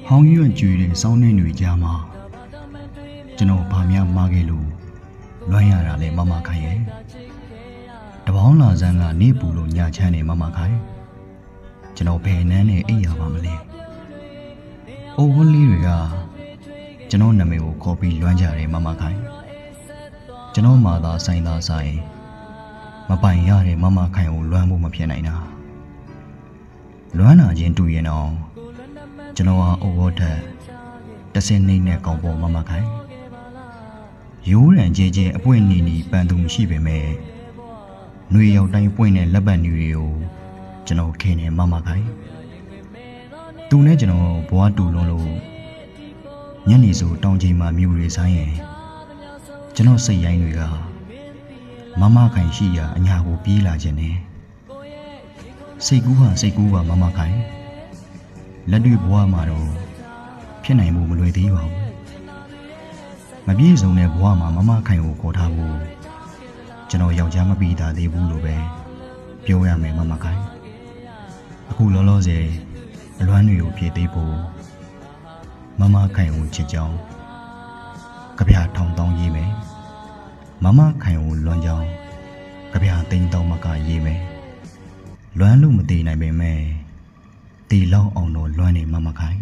ဟောင်းရွံ့ကြွေတဲ့စောင်းနှင်းတွေကြားမှာကျွန်တော်ဗာမြမားခဲ့လို့လွမ်းရတာလေမမခိုင်ရဲ့တပေါင်းလာစမ်းကနေပူလို့ညာချမ်းနေမမခိုင်ကျွန်တော်ဘယ်နန်းနဲ့အိပ်ရပါမလဲအိုးဝန်းလေးတွေကကျွန်တော်နာမည်ကိုခေါ်ပြီးလွမ်းကြတယ်မမခိုင်ကျွန်တော်မှသာဆိုင်သာဆိုင်မပိုင်ရတဲ့မမခိုင်ကိုလွမ်းဖို့မဖြစ်နိုင်တာလွမ်းလာခြင်းတွေ့ရင်တော့ကျွန်တော်ဟာအိုးဝတ်ထက်တဆင်းနေနဲ့ကောင်းပေါ်မမခိုင်ရိုးရံကြဲကြဲအပွင့်နေနေပန်သူမရှိပေမဲ့ຫນွေရောက်တိုင်းပွင့်တဲ့လက်ပတ်တွေကိုကျွန်တော်ခင်နေမမခိုင်သူနဲ့ကျွန်တော်ဘွားတူလုံးလို့ညနေဆိုတောင်ချိန်မှာမြူတွေဆိုင်ရင်ကျွန်တော်စိတ်ရိုင်းတွေကမမခိုင်ရှိရာအညာကိုပြေးလာခြင်းနဲ့စိတ်ကူးဟာစိတ်ကူးပါမမခိုင်လက်တွေ့ဘဝမှာတော့ဖြစ်နိုင်မှုမလွယ်သေးပါဘူးမပြည့်စုံတဲ့ဘဝမှာမမခိုင်ကိုခေါ်ထားဖို့ကျွန်တော်ယောက်ျားမပြီးသားသေးဘူးလို့ပဲပြောရမယ်မမခိုင်အခုလောလောဆယ်အလွမ်းတွေကိုဖြည့်သေးဖို့မမခိုင်ကိုချစ်ကြောင်းကြပြထောင်တောင်းရေးမယ်မမခိုင်ကိုလွမ်းကြောင်းကြပြသိန်းတောင်းမကရေးမယ်လွမ်းလို့မတည်နိုင်ပေမဲ့တည်လောက်အောင်တော့လွမ်းနေမမခိုင်